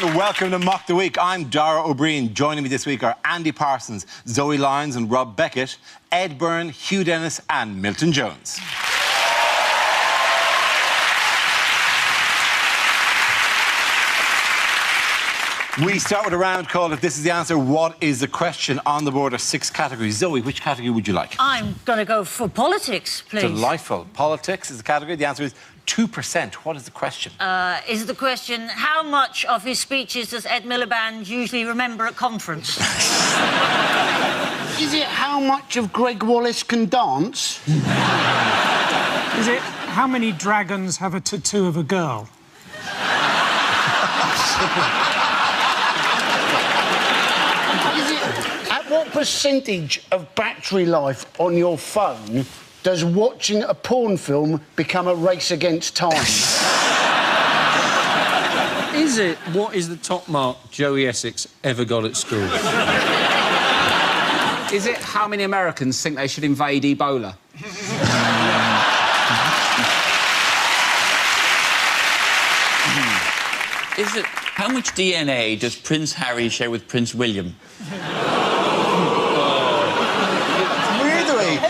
And welcome to Mock the Week. I'm Dara O'Brien. Joining me this week are Andy Parsons, Zoe Lyons and Rob Beckett, Ed Byrne, Hugh Dennis and Milton Jones. We start with a round called If This Is the Answer, What is the Question? On the board are 6 categories. Zoe, which category would you like? I'm going to go for politics, please. Delightful. Politics is the category. The answer is 2%. What is the question? Is the question, how much of his speeches does Ed Miliband usually remember at conference? Is it how much of Greg Wallace can dance? Is it how many dragons have a tattoo of a girl? What percentage of battery life on your phone does watching a porn film become a race against time? Is it what is the top mark Joey Essex ever got at school? Is it how many Americans think they should invade Ebola? Is it how much DNA does Prince Harry share with Prince William?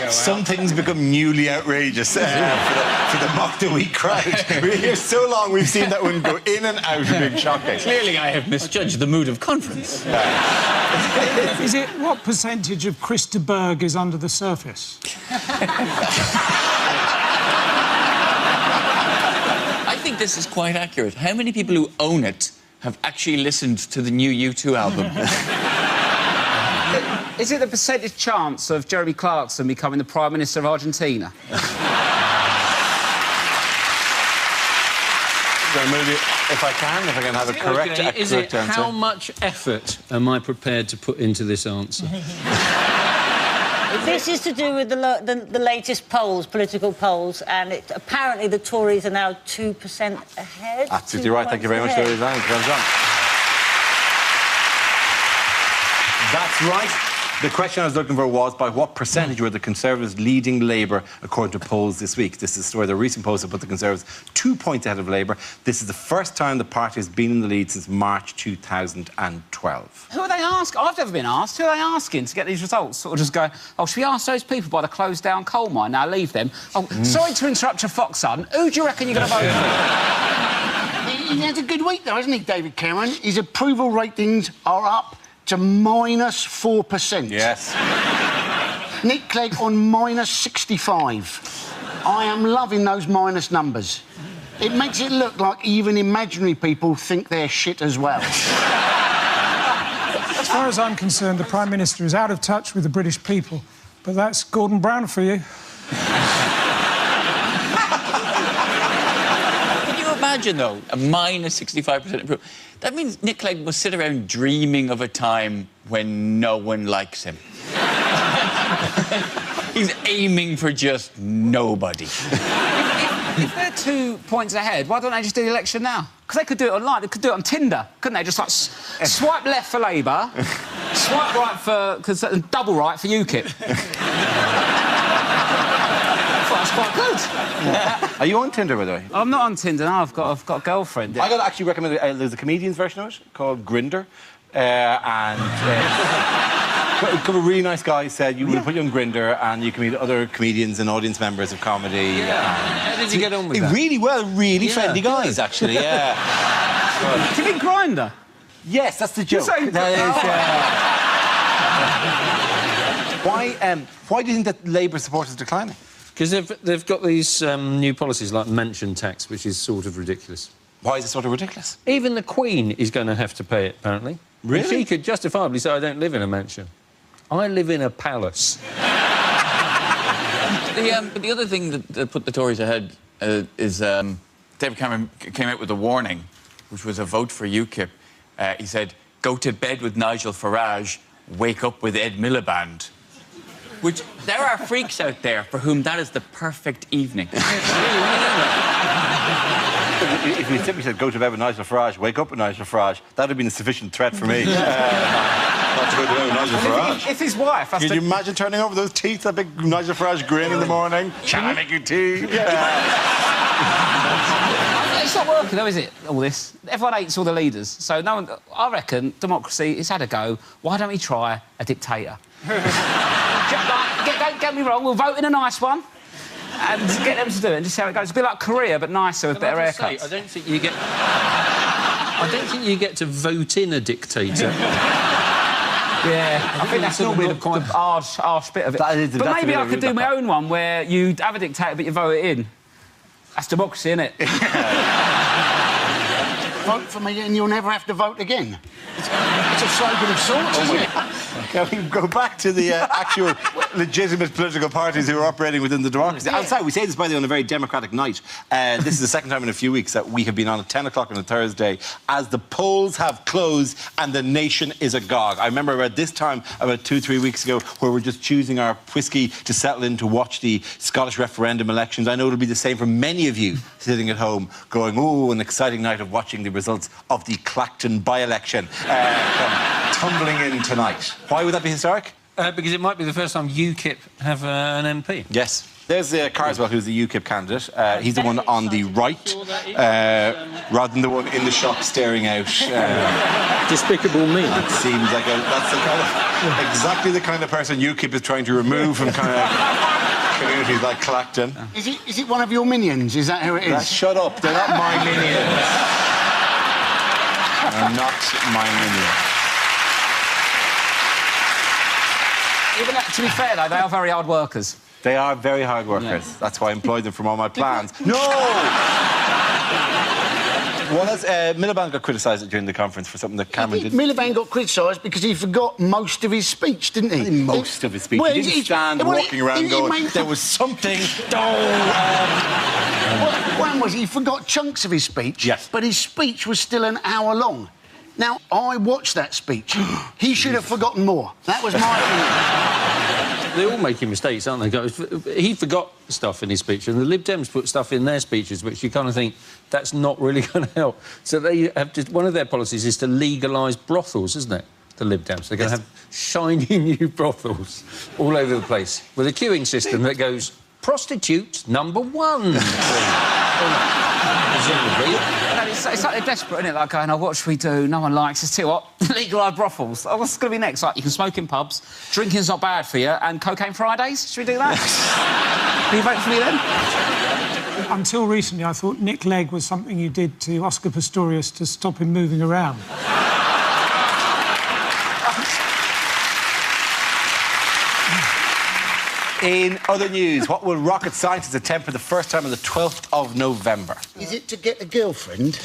Some things become newly outrageous for the Mock the Week crowd. We're here so long, we've seen that one go in and out of being shocking. Clearly, I have misjudged the mood of conference. Is it what percentage of Chris de Burgh is under the surface? I think this is quite accurate. How many people who own it have actually listened to the new U2 album? Is it the percentage chance of Jeremy Clarkson becoming the Prime Minister of Argentina? If I can have a correct Is it answer. how much effort am I prepared to put into this answer? This is to do with the latest polls, political polls, and apparently the Tories are now 2% ahead. Absolutely right. Thank you very much, Zoe Lyons. Well done. That's right. The question I was looking for was by what percentage were the Conservatives leading Labour according to polls this week? This is a story. The recent polls have put the Conservatives 2 points ahead of Labour. This is the first time the party has been in the lead since March 2012. Who are they asking? I've never been asked. Who are they asking to get these results? Sort of just go, oh, should we ask those people by the closed-down coal mine? Now leave them. Oh, sorry to interrupt your fox, son. Who do you reckon you're going to vote for? He had a good week, though, hasn't he, David Cameron? His approval ratings are up to -4%. Yes. Nick Clegg on -65. I am loving those minus numbers. It makes it look like even imaginary people think they're shit as well. As far as I'm concerned, the Prime Minister is out of touch with the British people. But that's Gordon Brown for you. Can you imagine, though, a -65% approval? That means Nick Clegg must sit around dreaming of a time when no one likes him. He's aiming for just nobody. If they're 2 points ahead, why don't they just do the election now? Because they could do it online. They could do it on Tinder, couldn't they? Just, like, swipe left for Labour, swipe right for... double right for UKIP. That's quite good. Are you on Tinder, by the way? I'm not on Tinder, no. I've got a girlfriend. I got to actually recommend there's a comedian's version of it called Grindr. A couple of really nice guys said you will put you on Grindr and you can meet other comedians and audience members of comedy. How did you get on with that? Really well, really friendly guys, actually, yeah. Do you mean Grindr? Yes, that's the joke. saying- Why do you think that Labour support is declining? Because they've got these new policies like mention tax, which is sort of ridiculous. Why is it sort of ridiculous? Even the Queen is going to have to pay it, apparently. Really? And she could justifiably say, I don't live in a mansion. I live in a palace. But the other thing that put the Tories ahead is David Cameron came out with a warning, which was a vote for UKIP. He said, go to bed with Nigel Farage, wake up with Ed Miliband. Which, there are freaks out there for whom that is the perfect evening. If you simply said, go to bed with Nigel Farage, wake up with Nigel Farage, that would have been a sufficient threat for me. Not to go to bed with Nigel Farage. If his wife has Can to... you imagine turning over those teeth, that big Nigel Farage grin in the morning? Shall I make you tea? It's not working, though, is it, all this? Everyone hates all the leaders, so no one... I reckon democracy has had a go. Why don't we try a dictator? Don't get me wrong, we'll vote in a nice one and get them to do it and just see how it goes. It'll be like Korea, but nicer with better haircuts. I don't think you get... I don't think you get to vote in a dictator. Yeah, I think that's normally the harsh bit of it. But maybe I could do my own one where you have a dictator but you vote it in. That's democracy, isn't it? Vote for me and you'll never have to vote again. It's a slogan of sorts, isn't it? Can we go back to the actual legitimate political parties who are operating within the democracy? Outside, we say this, by the way, on a very democratic night. This is the second time in a few weeks that we have been on at 10 o'clock on a Thursday as the polls have closed and the nation is agog. I remember about this time, about 2-3 weeks ago, where we're just choosing our whiskey to settle in to watch the Scottish referendum elections. I know it'll be the same for many of you sitting at home going, oh, an exciting night of watching the results of the Clacton by-election come tumbling in tonight. Why would that be historic? Because it might be the first time UKIP have an MP. Yes. There's Carswell, who's the UKIP candidate. He's the one on the right, rather than the one in the shop staring out. Despicable Me. That seems like that's the kind of, exactly the kind of person UKIP is trying to remove from kind of communities like Clacton. Is it one of your minions? Is that who it is? Shut up. They're not my minions. They're not my minions. Even to be fair, though, they are very hard workers. They are very hard workers. Yeah. That's why I employed them from all my plans. No! Well, Miliband got criticised during the conference for something that Cameron did. Miliband got criticised because he forgot most of his speech, didn't he? Most of his speech. Well, he didn't stand walking around going, there was something... One was he forgot chunks of his speech, yes. But his speech was still an hour long. Now, I watched that speech. He should have forgotten more. That was my opinion. They're all making mistakes, aren't they, guys? He forgot stuff in his speech, and the Lib Dems put stuff in their speeches which you kind of think, that's not really going to help. So they have just... One of their policies is to legalise brothels, isn't it? The Lib Dems. They're going to have shiny new brothels all over the place with a queuing system that goes, prostitute number 1. It's like they're desperate, isn't it? Like going, oh, what should we do? No one likes us. Tell you what, legalise brothels. Oh, what's going to be next? Like, you can smoke in pubs, drinking's not bad for you, and cocaine Fridays? Should we do that? Will you vote for me then? Until recently, I thought Nick Clegg was something you did to Oscar Pistorius to stop him moving around. In other news, what will rocket scientists attempt for the first time on the 12th of November? Is it to get a girlfriend?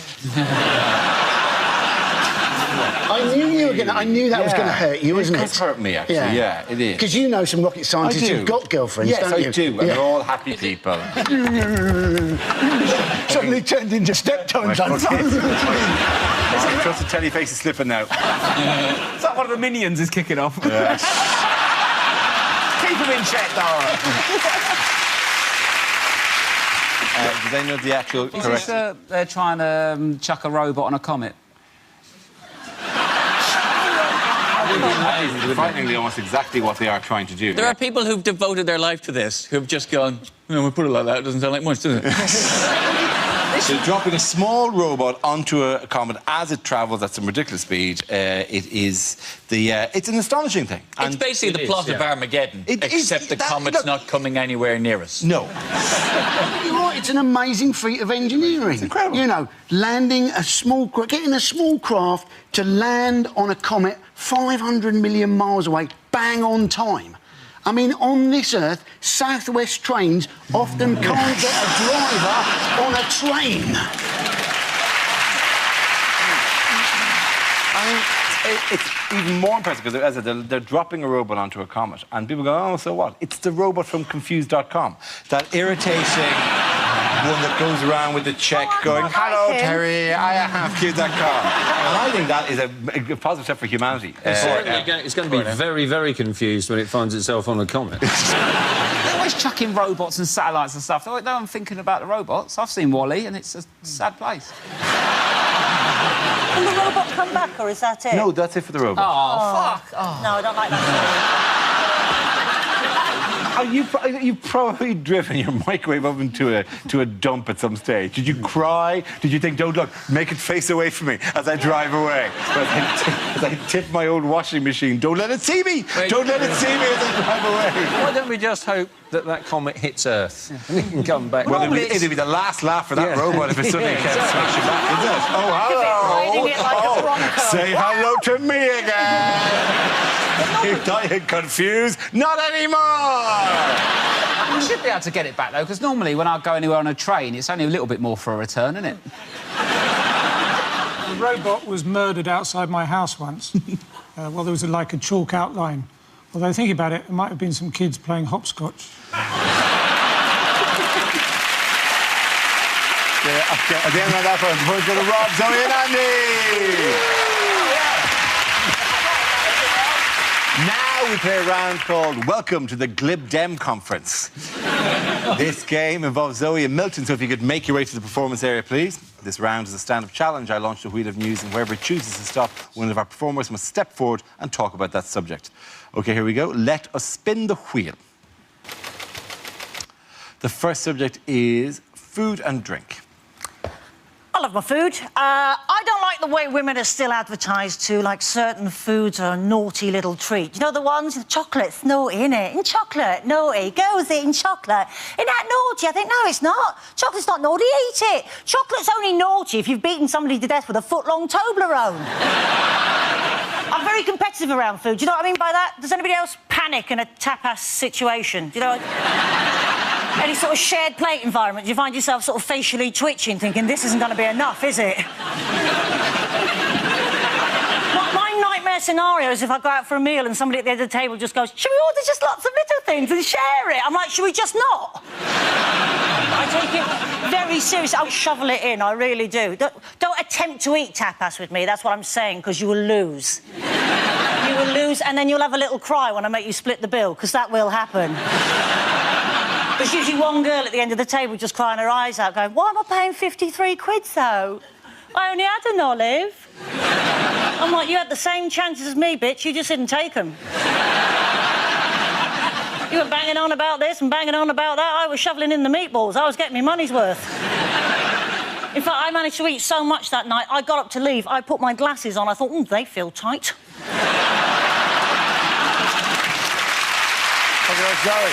I knew you were going to... I knew that was going to hurt you, wasn't it? It hurt me, actually, yeah it is. Because you know some rocket scientists who've got girlfriends, don't you? Yes, I do, and they're all happy people. Suddenly turned into steptones. I trust the telly face is slipping now. It's like one of the minions is kicking off. Yeah. Keep him in check, Dara. Do they know the actual correct... They're trying to chuck a robot on a comet. Frighteningly, almost exactly what they are trying to do. There are people who've devoted their life to this, who've just gone, we put it like that, it doesn't sound like much, does it? So dropping a small robot onto a comet as it travels at some ridiculous speed, it's an astonishing thing. It's basically the plot of Armageddon, except the comet's not coming anywhere near us. No. You're right, it's an amazing feat of engineering. It's incredible. You know, getting a small craft to land on a comet 500 million miles away, bang on time. I mean, on this Earth, South West trains often can't get a driver on a train. I mean, it's even more impressive because, as I said, they're dropping a robot onto a comet, and people go, oh, so what? It's the robot from Confused.com. That irritating one that goes around with the check going, hello, Terry, I have Confused.com. And I think that is a positive step for humanity. It's going to be very, very confused when it finds itself on a comet. They're always chucking robots and satellites and stuff. No one thinking about the robots. I've seen WALL-E, and it's a sad place. Will the robot come back, or is that it? No, that's it for the robot. Oh, fuck. Oh. No, I don't like that story. You've probably driven your microwave oven to a dump at some stage. Did you cry? Did you think, don't look, make it face away from me as I drive away? As I tip my old washing machine, don't let it see me! Don't let it see me as I drive away! Why don't we just hope that comet hits Earth and it can come back? Well, it'd be the last laugh for that robot if it suddenly kept smashing back, isn't it? Oh, Riding it like a hello! bronco. Say hello to me again! You're dying confused? Not anymore! We should be able to get it back, though, because normally when I go anywhere on a train, it's only a little bit more for a return, isn't it? The robot was murdered outside my house once. Well, there was like a chalk outline. Although, thinking about it, there might have been some kids playing hopscotch. At the end of that one, the point go to Rob, Zoe and Andy! Now we play a round called Welcome to the Glib Dem Conference. This game involves Zoe and Milton, so if you could make your way to the performance area, please. This round is a stand-up challenge. I launched a wheel of news, and whoever chooses to stop, one of our performers must step forward and talk about that subject. OK, here we go. Let us spin the wheel. The first subject is food and drink. I love my food. I don't like the way women are still advertised to, like certain foods are a naughty little treat. You know the ones? Chocolate's naughty, innit? And chocolate, naughty. Girls eating chocolate. Isn't that naughty? I think, no, it's not. Chocolate's not naughty, eat it. Chocolate's only naughty if you've beaten somebody to death with a foot-long Toblerone. I'm very competitive around food. Do you know what I mean by that? Does anybody else panic in a tapas situation? Do you know any sort of shared plate environment, you find yourself sort of facially twitching, thinking, this isn't going to be enough, is it? My nightmare scenario is if I go out for a meal and somebody at the end of the table just goes, should we order just lots of little things and share it? I'm like, should we just not? I take it very seriously. I'll shovel it in, I really do. Don't attempt to eat tapas with me, that's what I'm saying, because you will lose. You will lose, and then you'll have a little cry when I make you split the bill, because that will happen. There's usually one girl at the end of the table just crying her eyes out, going, why am I paying 53 quid, though? I only had an olive. I'm like, you had the same chances as me, bitch, you just didn't take them. You were banging on about this and banging on about that. I was shoveling in the meatballs. I was getting my money's worth. In fact, I managed to eat so much that night, I got up to leave, I put my glasses on, I thought, they feel tight. Zoe.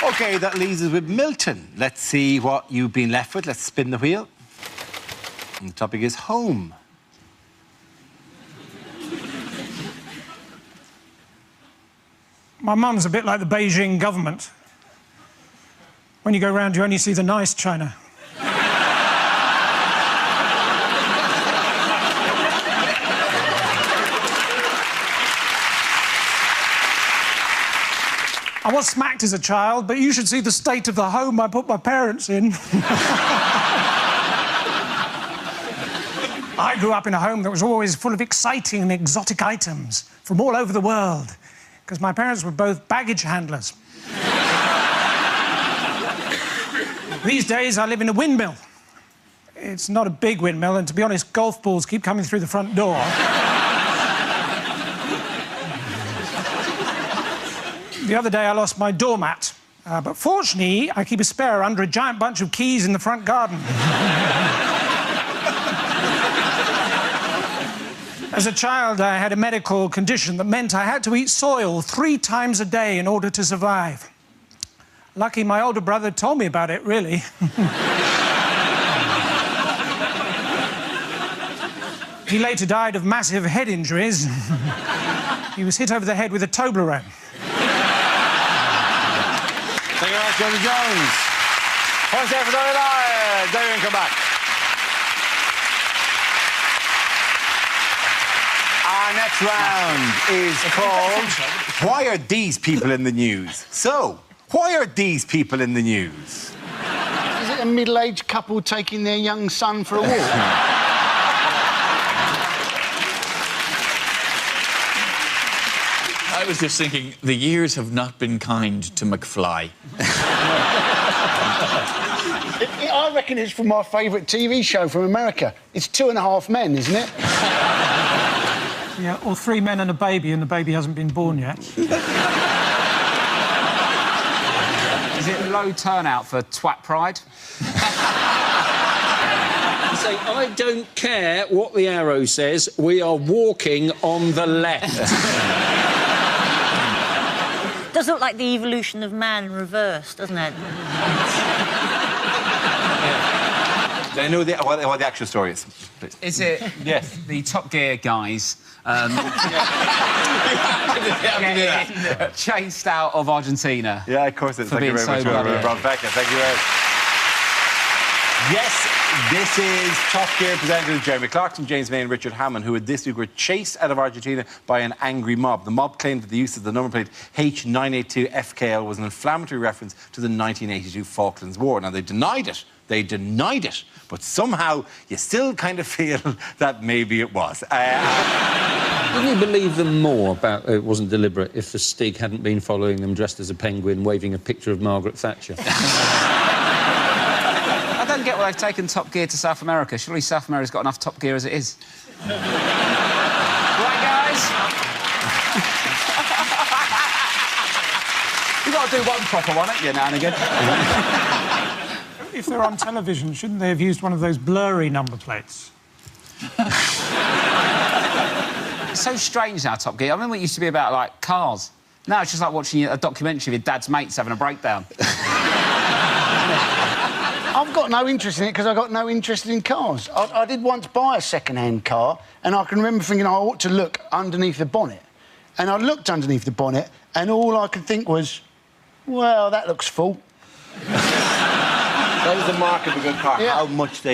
OK, that leaves us with Milton. Let's see what you've been left with. Let's spin the wheel. And the topic is home. My mum's a bit like the Beijing government. When you go round, you only see the nice china. I was smacked as a child, but you should see the state of the home I put my parents in. I grew up in a home that was always full of exciting and exotic items from all over the world, because my parents were both baggage handlers. These days, I live in a windmill. It's not a big windmill, and to be honest, golf balls keep coming through the front door. The other day, I lost my doormat. But fortunately, I keep a spare under a giant bunch of keys in the front garden. As a child, I had a medical condition that meant I had to eat soil 3 times a day in order to survive. Lucky my older brother told me about it, really. He later died of massive head injuries. He was hit over the head with a Toblerone. Thank you very much, Johnny Jones. Point there for Zoe Lyon. Zoe, come back. Our next round is called Why Are These People in the News? So, why are these people in the news? Is it a middle-aged couple taking their young son for a walk? I was just thinking, the years have not been kind to McFly. I reckon it's from my favourite TV show from America. It's 2.5 Men, isn't it? Yeah, or 3 men and a baby, and the baby hasn't been born yet. Is it low turnout for Twat Pride? Say, I don't care what the arrow says, we are walking on the left. Does look like the evolution of man in reverse, doesn't it? I know what the actual story is, please. Is it Yes. the Top Gear guys chased out of Argentina? Yeah, of course it is. For Thank you being very so much, bloody- Rob Becker. Thank you very much. Yes, this is Top Gear presented with Jeremy Clarkson, James May and Richard Hammond, who this week were chased out of Argentina by an angry mob. The mob claimed that the use of the number plate H982FKL was an inflammatory reference to the 1982 Falklands War. Now, they denied it. They denied it. But somehow, you still kind of feel that maybe it was. Wouldn't you believe them more about it wasn't deliberate if the Stig hadn't been following them dressed as a penguin, waving a picture of Margaret Thatcher? I don't get why they've taken Top Gear to South America. Surely South America's got enough Top Gear as it is. Right, guys? You've got to do one proper one, haven't you, now and again? If they're on television, shouldn't they have used one of those blurry number plates? It's so strange now, Top Gear. I remember it used to be about, like, cars. Now it's just like watching a documentary of your dad's mates having a breakdown. I've got no interest in it because I've got no interest in cars. I did once buy a second-hand car, and I can remember thinking I ought to look underneath the bonnet. And I looked underneath the bonnet, and all I could think was, well, that looks full. That is the mark of a good car, Yeah.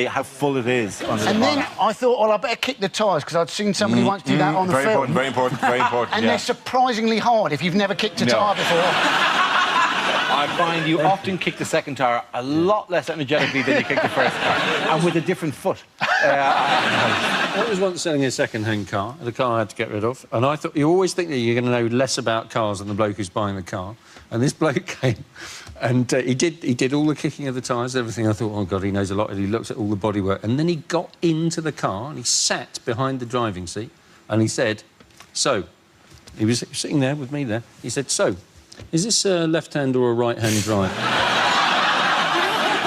how full it is under the And then bonnet. I thought, well, I better kick the tyres, because I'd seen somebody once do that on the Very film. important, very important, very important. And yeah. they're surprisingly hard if you've never kicked a No. tyre before. I find you often kick the second tyre a lot less energetically than you kick the first tyre, and with a different foot. I was once selling a second-hand car, the car I had to get rid of, and I thought, you always think that you're going to know less about cars than the bloke who's buying the car. And this bloke came, and he did all the kicking of the tyres, everything. I thought, oh, God, he knows a lot. And he looked at all the bodywork. And then he got into the car, and he sat behind the driving seat, and he said, so, he was sitting there with me there, he said, so, is this a left-hand or a right-hand drive?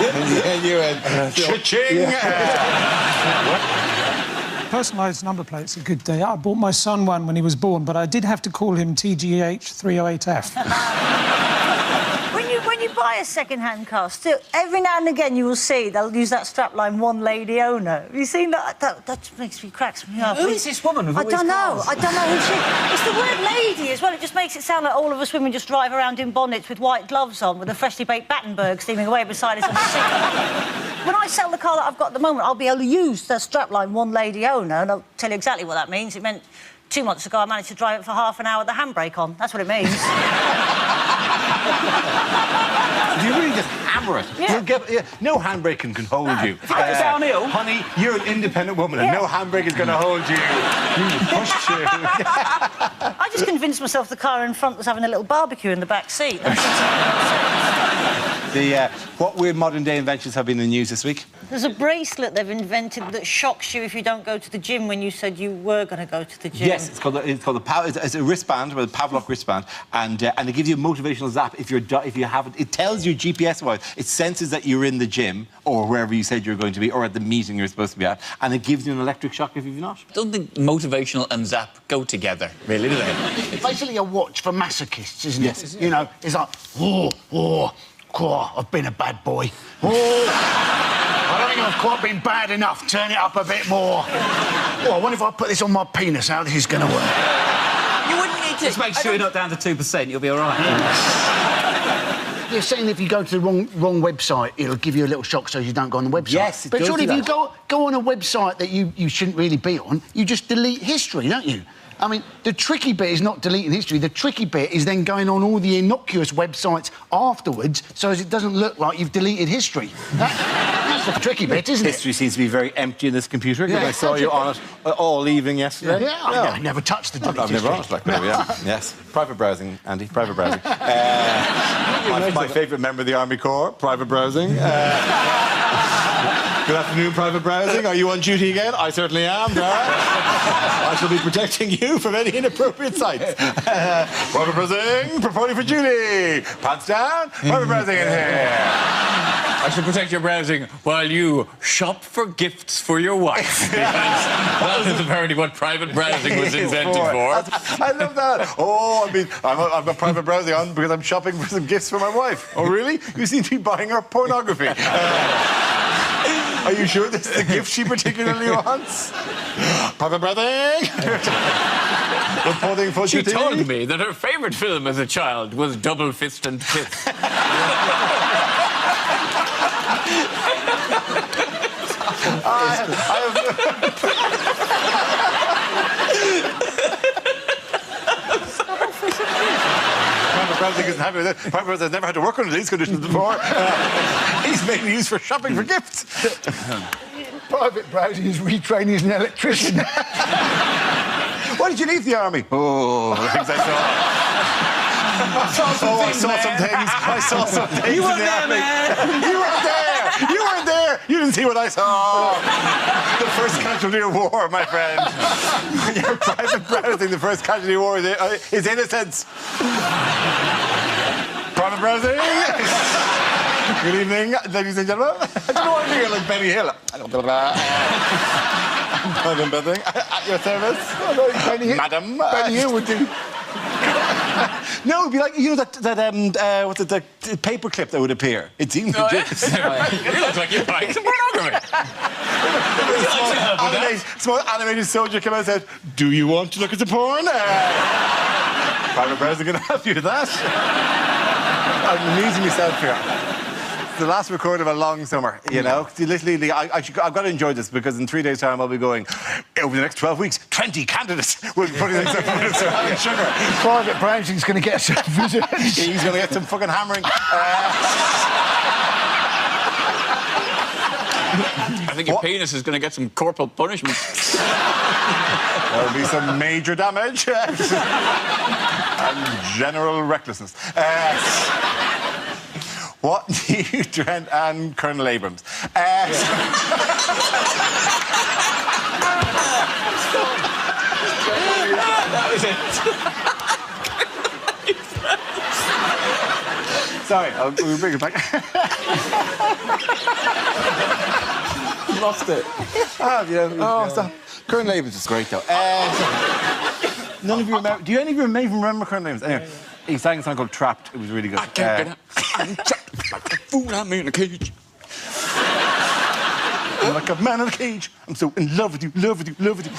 Yeah, you went, cha-ching! Personalised number plate's a good day. I bought my son one when he was born, but I did have to call him TGH 308F. When you buy a second-hand car, still, every now and again you will see they'll use that strapline, one lady owner. Have you seen that? That makes me cracks me up. Who is this woman with all these cars? I don't know who she... It's the word lady as well. It just makes it sound like all of us women just drive around in bonnets with white gloves on with a freshly baked Battenberg steaming away beside us on the seat. When I sell the car that I've got at the moment, I'll be able to use the strapline, one lady owner, and I'll tell you exactly what that means. It meant 2 months ago I managed to drive it for half an hour with the handbrake on. That's what it means. You really just hammer it. Yeah. You'll get, no handbrake can hold you. If I go downhill... Honey, you're an independent woman, and no handbrake is going to hold you. You push through. I just convinced myself the car in front was having a little barbecue in the back seat. What weird modern-day inventions have been in the news this week? There's a bracelet they've invented that shocks you if you don't go to the gym when you said you were going to go to the gym. Yes, it's called it's a wristband, or a Pavlov wristband, and it gives you a motivational zap if you haven't. It tells you GPS-wise. It senses that you're in the gym or wherever you said you're going to be, or at the meeting you're supposed to be at, and it gives you an electric shock if you've not. I don't think motivational and zap go together, really, do they? It's basically a watch for masochists, isn't it? Yes. You know, it's like, oh, I've been a bad boy. Oh, I don't think I've quite been bad enough. Turn it up a bit more. Oh, I wonder if I put this on my penis, how this is going to work. You wouldn't need to... Just make sure you're not down to 2%, you'll be all right. You're saying if you go to the wrong website, it'll give you a little shock so you don't go on the website. Yes, it but does surely do if you that. go on a website that you shouldn't really be on, you just delete history, don't you? I mean, the tricky bit is not deleting history. The tricky bit is then going on all the innocuous websites afterwards so as it doesn't look like you've deleted history. That's the tricky bit, isn't it? History seems to be very empty in this computer, because I saw you on it all evening yesterday. Yeah, I never touched the delete I've never history. on it like that, yeah. Yes. Private browsing, Andy, private browsing. My favourite member of the Army Corps, private browsing. Good afternoon, Private Browsing. Are you on duty again? I certainly am, Dara. I shall be protecting you from any inappropriate sites. Private Browsing, reporting for duty. Pants down, Private Browsing in here. I shall protect your browsing while you shop for gifts for your wife. Because that is apparently what private browsing was invented for. I love that. Oh, I mean, I've got Private Browsing on because I'm shopping for some gifts for my wife. Oh, really? You seem to be buying her pornography. Are you sure this is the gift she particularly wants? Private Browsing. Reporting for She duty. told me that her favourite film as a child was Double Fist and Fifth. Private Browsing isn't happy with it. Private Browsing has never had to work under these conditions before. He's mainly used for shopping for gifts. Private Browsing is retraining as an electrician. Why did you leave the army? Oh, the things I saw. I saw some things. I saw some things. You in weren't the there, army. man. You weren't there. You weren't there. You didn't see what I saw. The first casualty of war, my friend. Your Private Browsing, the first casualty of war is innocence. Private Browsing. Good evening, ladies and gentlemen. I don't know why I'm here like Benny Hill. Private Browsing, at your service. Benny Hill. Madam. Benny Hill would do. No, it'd be like, you know, what's it, the paper clip that would appear. It seems legit. You look like you're buying some pornography. Small animated soldier came out and said, "Do you want to look at the porn?" Private Browsing can help you with that. I'm amusing myself here. It's the last recording of a long summer, you know. See, literally, I've got to enjoy this because in 3 days' time I'll be going, over the next 12 weeks, 20 candidates will be putting themselves in sugar. Private Browsing's going to get some visitors. He's going to get some fucking hammering. I think your penis is going to get some corporal punishment. There'll be some major damage and general recklessness. What do you, Trent and Colonel Abrams? That was it. Sorry, we'll bring it back. Lost it. Stop. Colonel Abrams is great, though. None of you remember... Do any of you even remember Colonel Abrams? Anyway, he sang a song called Trapped. It was really good. I can't get out. I'm trapped like a fool. I'm in a cage. I'm like a man in a cage. I'm so in love with you, love with you, love with you.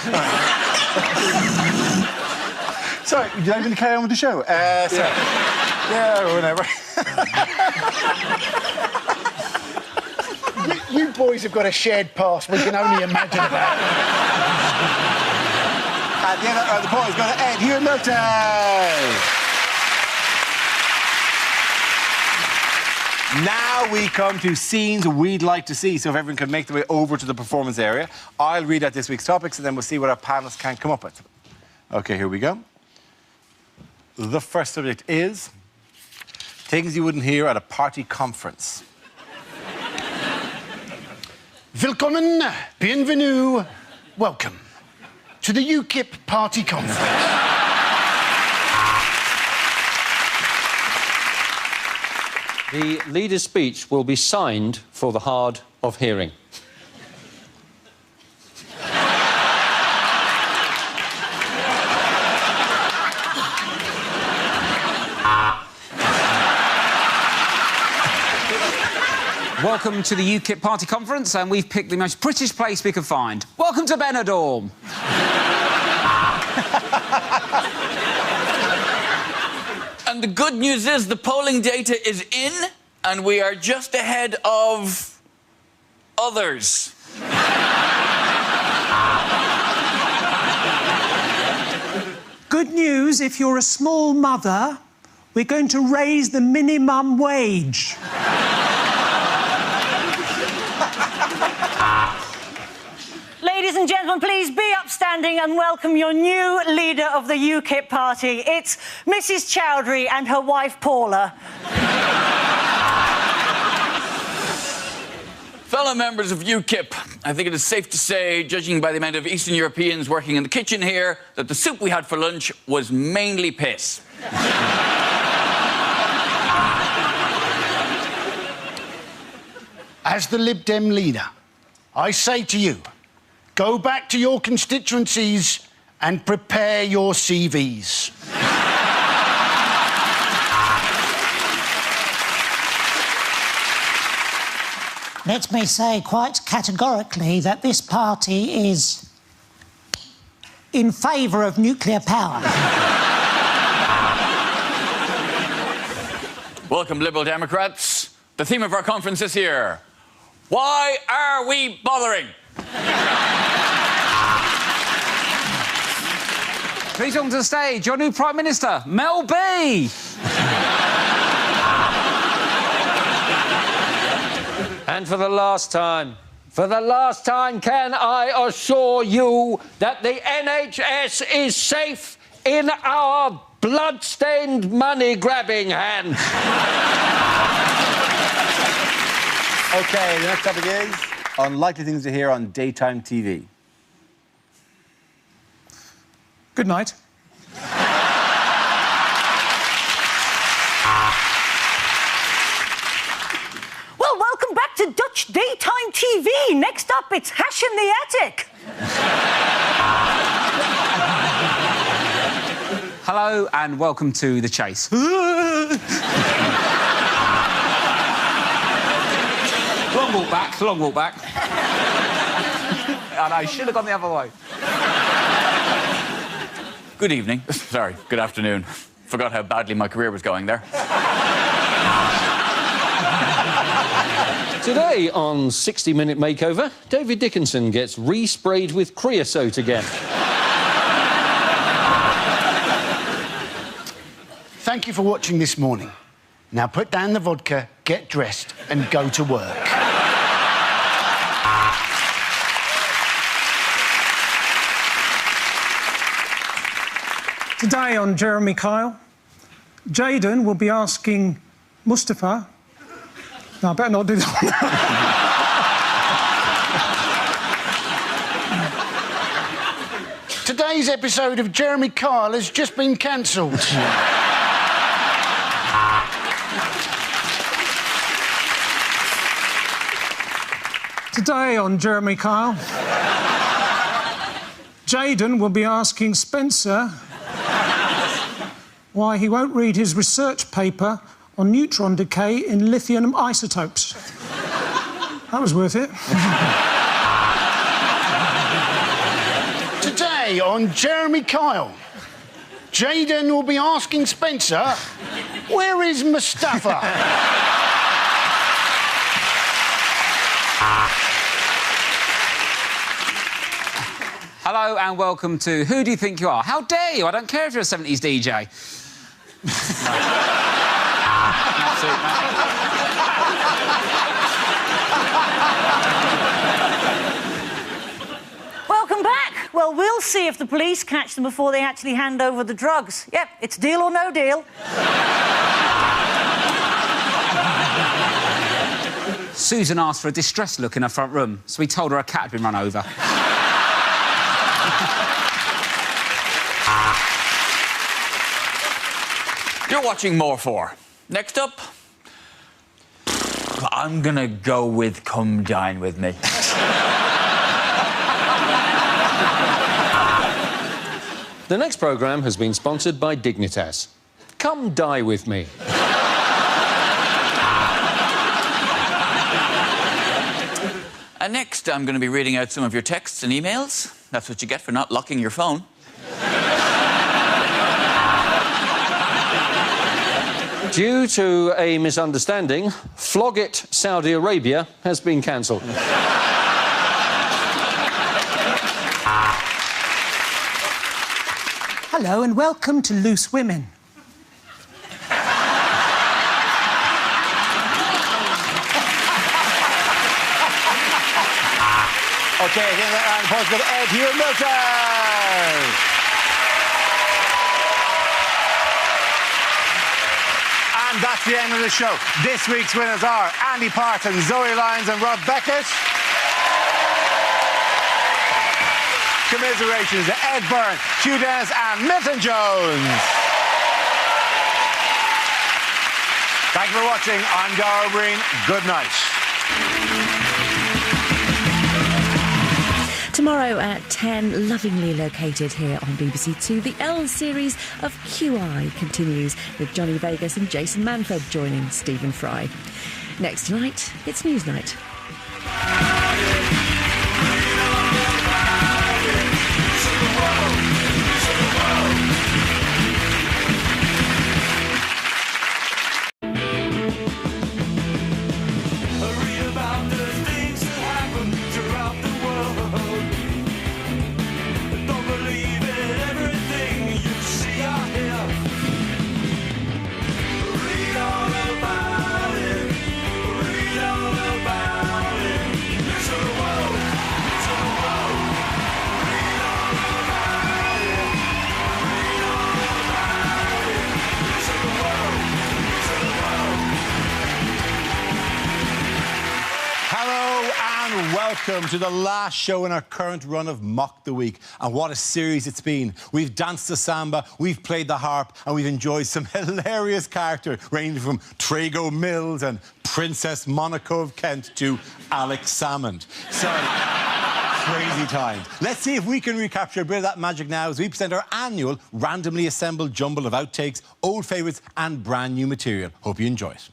Sorry, would you like me to carry on with the show? Sorry. Yeah, whatever. You boys have got a shared past we can only imagine about. At the end of the poll is going to end here in Milton. Now we come to scenes we'd like to see, so if everyone can make their way over to the performance area. I'll read out this week's topics and then we'll see what our panelists can come up with. OK, here we go. The first subject is things you wouldn't hear at a party conference. Willkommen, bienvenue, welcome to the UKIP party conference. The leader's speech will be signed for the hard of hearing. Welcome to the UKIP party conference, and we've picked the most British place we could find. Welcome to Benidorm. And the good news is the polling data is in, and we are just ahead of others. Good news, if you're a small mother, we're going to raise the minimum wage. Ladies and gentlemen, please be upstanding and welcome your new leader of the UKIP party. It's Mrs. Chowdhury and her wife, Paula. Fellow members of UKIP, I think it is safe to say, judging by the amount of Eastern Europeans working in the kitchen here, that the soup we had for lunch was mainly piss. As the Lib Dem leader, I say to you, go back to your constituencies and prepare your CVs. Let me say quite categorically that this party is in favour of nuclear power. Welcome, Liberal Democrats. The theme of our conference this year: why are we bothering? Please welcome to the stage your new Prime Minister, Mel B. And for the last time, can I assure you that the NHS is safe in our blood-stained, money-grabbing hands? OK, the next topic is unlikely things to hear on daytime TV. Good night. Well, welcome back to Dutch Daytime TV. Next up, it's Hash in the Attic. Hello and welcome to The Chase. Long walk back, long walk back. I know, should have gone the other way. Good evening. Sorry, good afternoon. Forgot how badly my career was going there. Today on 60 Minute Makeover, David Dickinson gets re-sprayed with creosote again. Thank you for watching this morning. Now put down the vodka, get dressed and go to work. Today on Jeremy Kyle, Jayden will be asking Mustafa... No, I better not do that one. Today's episode of Jeremy Kyle has just been cancelled. Today on Jeremy Kyle, Jayden will be asking Spencer why he won't read his research paper on neutron decay in lithium isotopes. That was worth it. Today on Jeremy Kyle, Jayden will be asking Spencer, where is Mustafa? Hello and welcome to Who Do You Think You Are? How dare you? I don't care if you're a 70s DJ. Welcome back. Well, we'll see if the police catch them before they actually hand over the drugs. Yep, it's deal or no deal. Susan asked for a distressed look in her front room, so we told her a cat had been run over. You're watching More 4. Next up, I'm gonna go with Come Dine With Me. The next programme has been sponsored by Dignitas. Come die with me. And next, I'm going to be reading out some of your texts and emails. That's what you get for not locking your phone. Due to a misunderstanding, Flog It Saudi Arabia has been cancelled. Hello and welcome to Loose Women. OK, again, that round of applause with Ed here, Milton. And that's the end of the show. This week's winners are Andy Parton, Zoe Lyons and Rob Beckett. Commiserations to Ed Byrne, Hugh Dennis and Milton Jones. Thank you for watching. I'm Dara Breen. Good night. Tomorrow at 10, lovingly located here on BBC Two, the L series of QI continues with Johnny Vegas and Jason Manford joining Stephen Fry. Next tonight, it's Newsnight. Welcome to the last show in our current run of Mock the Week. And what a series it's been. We've danced the samba, we've played the harp, and we've enjoyed some hilarious characters, ranging from Trago Mills and Princess Monaco of Kent to Alex Salmond. So, crazy times. Let's see if we can recapture a bit of that magic now as we present our annual randomly assembled jumble of outtakes, old favourites and brand new material. Hope you enjoy it.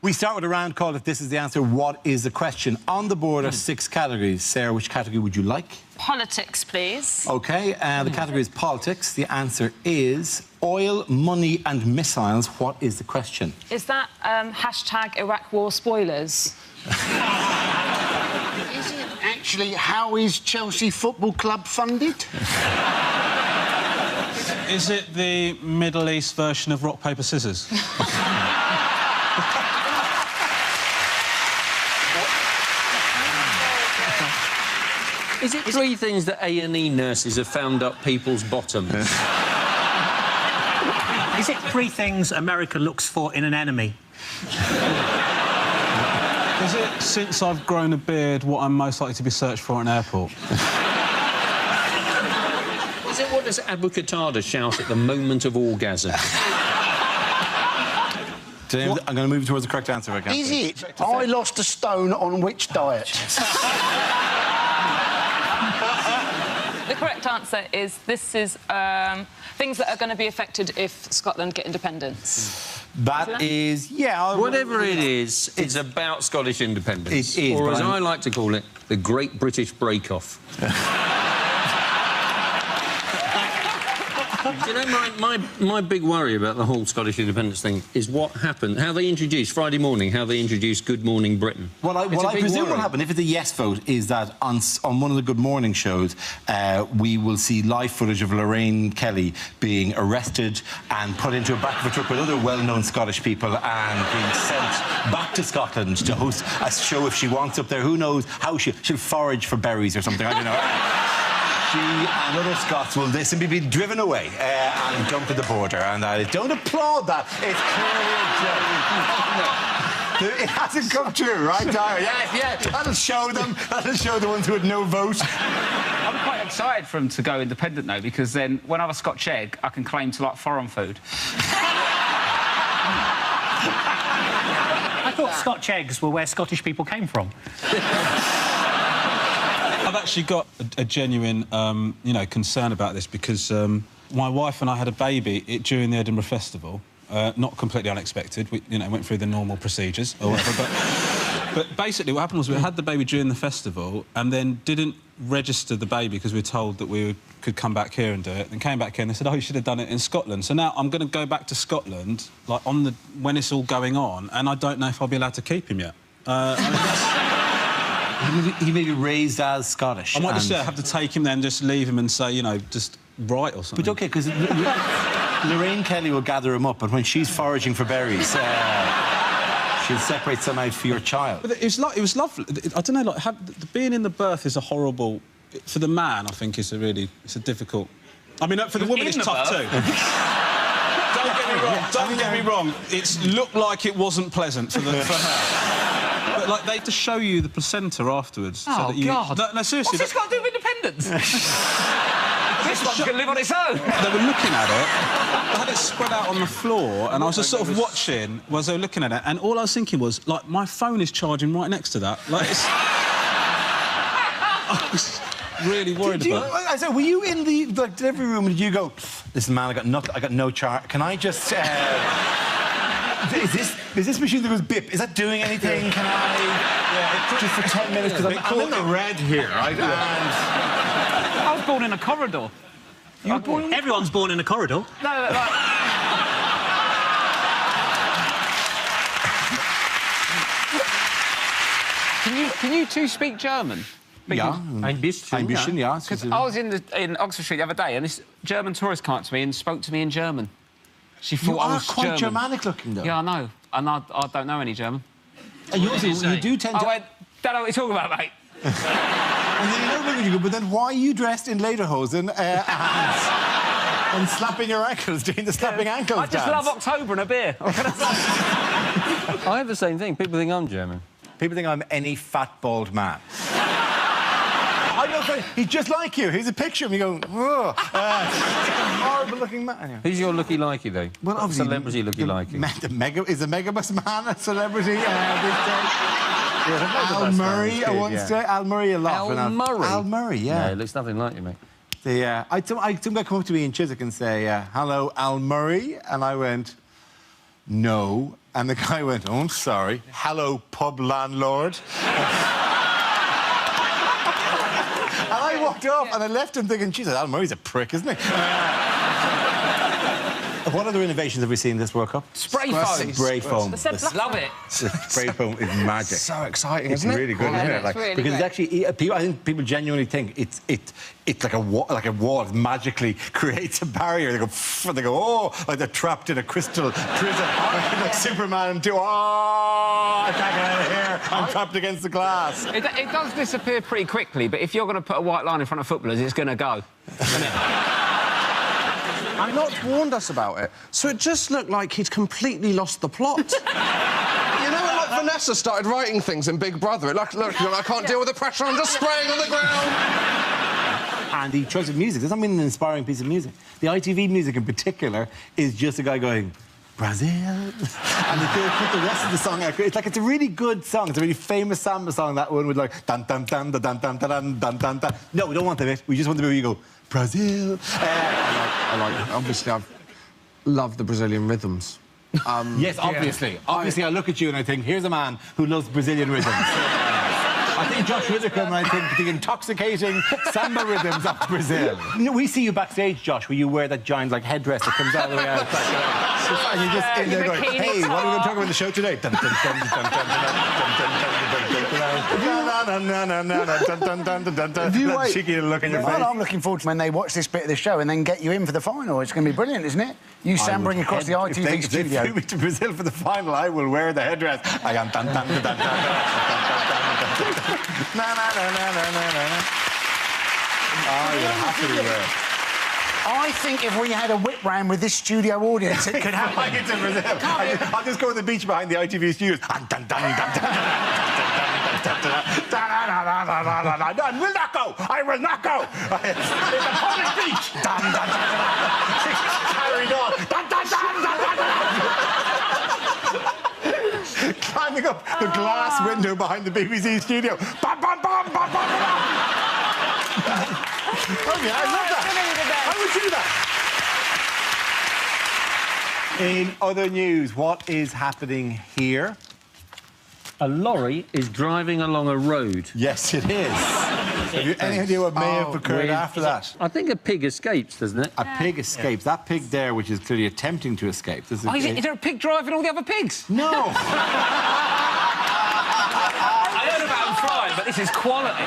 We start with a round called If This Is the Answer, What Is the Question? On the board are 6 categories. Sarah, which category would you like? Politics, please. OK, the category is politics. The answer is oil, money and missiles. What is the question? Is that hashtag Iraq War spoilers? Is it actually how is Chelsea Football Club funded? Is it the Middle East version of rock, paper, scissors? Is it 3 things that A&E nurses have found up people's bottoms? Is it 3 things America looks for in an enemy? Is it since I've grown a beard what I'm most likely to be searched for at an airport? Is it what does Abu Qatada shout at the moment of orgasm? I'm going to move towards the correct answer if I can. Is it I lost a stone on which diet? The correct answer is this is things that are going to be affected if Scotland get independence. That is, yeah... Whatever it is, it's about Scottish independence. It is, or as I like to call it, the Great British Break-Off. Do you know, my big worry about the whole Scottish independence thing is what happened, how they introduced, Friday morning, how they introduced Good Morning Britain. What I presume will happen, if it's a yes vote, is that on one of the Good Morning shows, we will see live footage of Lorraine Kelly being arrested and put into a back of a truck with other well-known Scottish people and being sent back to Scotland to host a show if she wants up there. Who knows how she'll forage for berries or something, I don't know. She and other Scots will listen, be driven away and dumped at the border. And I don't applaud that. It's clearly a joke. It hasn't come true, right, Dara? Yeah, that'll show them. That'll show the ones who had no vote. I'm quite excited for them to go independent, though, because then when I have a Scotch egg, I can claim to like foreign food. I thought Scotch eggs were where Scottish people came from. I've actually got a genuine, concern about this because my wife and I had a baby during the Edinburgh Festival. Not completely unexpected. We, went through the normal procedures or whatever. But basically, what happened was we had the baby during the festival and then didn't register the baby because we were told that we could come back here and do it. And came back here and they said, "Oh, you should have done it in Scotland." So now I'm going to go back to Scotland, like when it's all going on, and I don't know if I'll be allowed to keep him yet. He may be raised as Scottish. I might just have to take him then, just leave him and say, just write or something. But OK, because Lorraine Kelly will gather him up, but when she's foraging for berries, she'll separate some out for your child. But it was lovely. I don't know, being in the birth is a horrible... For the man, I think, it's a difficult... I mean, for the woman, it's tough too. Don't get me wrong. It looked like it wasn't pleasant for her. But like they had to show you the placenta afterwards. Oh, so that you... God. No, seriously. What's this got to do with independence? This one's going to live on its own. They were looking at it. They had it spread out on the floor, and I was just sort of watching as they were looking at it, and all I was thinking was, like, my phone is charging right next to that. Like, it's... I was really worried about it. I said, were you in the delivery room and did you go, listen, man, I got no charge. Can I just... is this machine that goes bip? Is that doing anything? Can I... just for 10 minutes? Because I'm in the red here, right? I was born in a corridor. You were born in... Everyone's born in a corridor. No, like... Can you two speak German? Yeah. Ein bisschen, yeah. Because I was in Oxford Street the other day, and this German tourist came up to me and spoke to me in German. She thought You I are was quite German. Germanic looking, though. Yeah, I know. And I don't know any German. You do tend to... I went, don't know what you're talking about, mate. And then you don't look at you, but then why are you dressed in lederhosen and slapping your ankles, doing the slapping ankles I just love October and a beer. I have the same thing. People think I'm German. People think I'm any fat, bald man. I don't think... He's just like you. Here's a picture of me going, whoa. Horrible-looking man. Anyway. Who's your looky-likey, though? Well, obviously... Celebrity looky-likey. Is the Megabus man a celebrity these days? Al Murray, I once say. Al Murray a lot. Al Murray? Al Murray, yeah. No, it looks nothing like you, mate. I some guy come up to me in Chiswick and say, hello, Al Murray, and I went, no. And the guy went, oh, I'm sorry. Hello, pub landlord. And I walked off and I left him thinking, Jesus, Al Murray's a prick, isn't he? What other innovations have we seen this World Cup? Spray foam. Spray foam. Love it. Spray foam is magic. So exciting, It's isn't it? really good, isn't it? Like, really because it's great. actually, I think people genuinely think it's like a wall. It magically creates a barrier. They go, oh, like they're trapped in a crystal prison, like Superman and I can't get out of here. I'm trapped against the glass. It does disappear pretty quickly, but if you're going to put a white line in front of footballers, it's going to go. I'm not warned us about it, so it just looked like he'd completely lost the plot. You know, when, like, Vanessa started writing things in Big Brother, look, I can't deal with the pressure, I'm just spraying on the ground. And the choice of music doesn't mean an inspiring piece of music. The ITV music in particular is just a guy going, Brazil. And they put the rest of the song out. It's like, it's a really good song. It's a really famous samba song, that one with like, dun dun dun dun dun dun dun dun dun dun. No, we don't want the bit. We just want the bit where you go, Brazil. I like it. Obviously, I've loved the Brazilian rhythms. Yes, obviously. Yeah. Obviously, I look at you and I think, here's a man who loves Brazilian rhythms. I think Josh Whittaker and I think the intoxicating samba rhythms of Brazil. You know, we see you backstage, Josh, where you wear that giant, like, headdress that comes all the way out. And you're just in there going, hey, what are we going to talk about in the show today? Dun, dun, dun, dun, dun, dun, dun, dun, that cheeky little look in your face. Well, I'm looking forward to when they watch this bit of the show and then get you in for the final. It's going to be brilliant, isn't it? You stammering across the ITV studio. If they flew me to Brazil for the final, I will wear the headdress. I am dun, dun, dun, dun, na, na, na, na, na, na, na. Oh, you're happy there. I think if we had a whip round with this studio audience, it could happen. I get to Brazil. I'll just go to the beach behind the ITV studios. I will not go. I will not go. It's a public beach. Carried on. Climbing up the glass window behind the BBC studio. Bam, bam, bam, bam, bam, bam. Oh, yeah, I love that. I would do that. In other news, what is happening here? A lorry is driving along a road. Yes, it is. Have you any idea what may have occurred after that? I think a pig escapes, doesn't it? A pig escapes. That pig there, which is clearly attempting to escape. Is there a pig driving all the other pigs? No. I heard about them flying, but this is quality.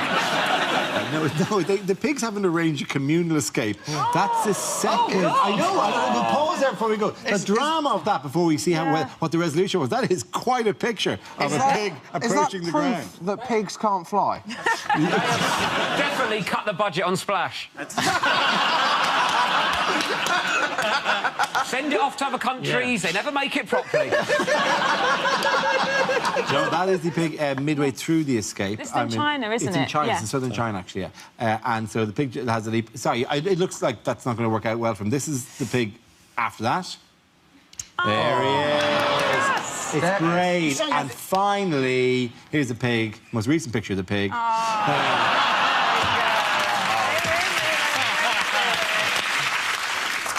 No, the pigs haven't arranged a communal escape. That's the second. I know. We'll pause there before we go. The drama of that before we see what the resolution was. That is quite a picture of a pig approaching the ground. That pigs can't fly? Definitely cut the budget on Splash. send it off to other countries. They never make it properly. Joe, that is the pig midway through the escape. This is in China, isn't it's in it? China. Yeah. It's in southern China, actually, yeah. And so the pig has a leap. Sorry, it looks like that's not going to work out well for him. This is the pig after that. There he is. Yes. It's great. And finally, here's the pig. Most recent picture of the pig.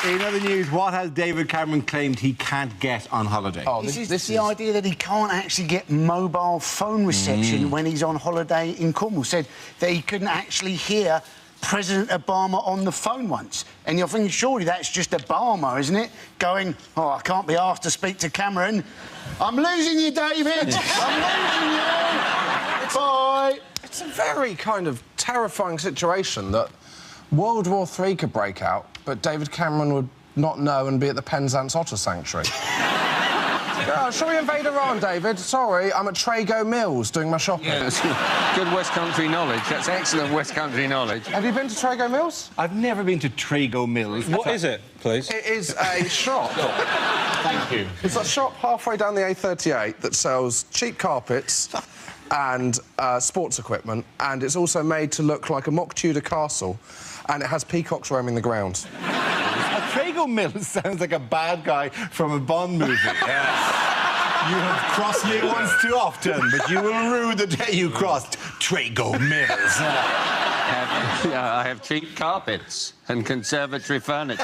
In other news, what has David Cameron claimed he can't get on holiday? Oh, this is the idea that he can't actually get mobile phone reception when he's on holiday in Cornwall. Said that he couldn't actually hear President Obama on the phone once. And you're thinking, surely that's just Obama, isn't it? Going, oh, I can't be asked to speak to Cameron. I'm losing you, David! I'm losing you! Bye! It's a very kind of terrifying situation that World War III could break out, but David Cameron would not know and be at the Penzance Otter Sanctuary. Oh, shall we invade Iran, David? Sorry, I'm at Trago Mills doing my shopping. Yeah, that's good West Country knowledge. That's excellent West Country knowledge. Have you been to Trago Mills? I've never been to Trago Mills. What is it, please? It is a shop. Thank you. It's a shop halfway down the A38 that sells cheap carpets and sports equipment, and it's also made to look like a mock Tudor castle, and it has peacocks roaming the grounds. Trago Mills sounds like a bad guy from a Bond movie. You have crossed me once too often, but you will rue the day you crossed Trago Mills. I have cheap carpets and conservatory furniture.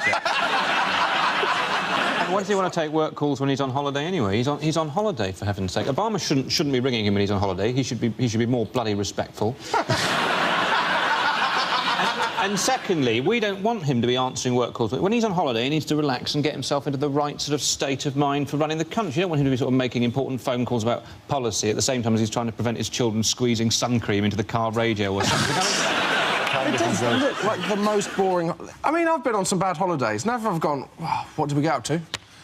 Why does he want to take work calls when he's on holiday anyway? He's on holiday, for heaven's sake. Obama shouldn't be ringing him when he's on holiday. He should be more bloody respectful. And secondly, we don't want him to be answering work calls. When he's on holiday, he needs to relax and get himself into the right sort of state of mind for running the country. You don't want him to be sort of making important phone calls about policy at the same time as he's trying to prevent his children squeezing sun cream into the car radio or something. It does look like the most boring... I mean, I've been on some bad holidays. Never have gone, oh, what did we get up to?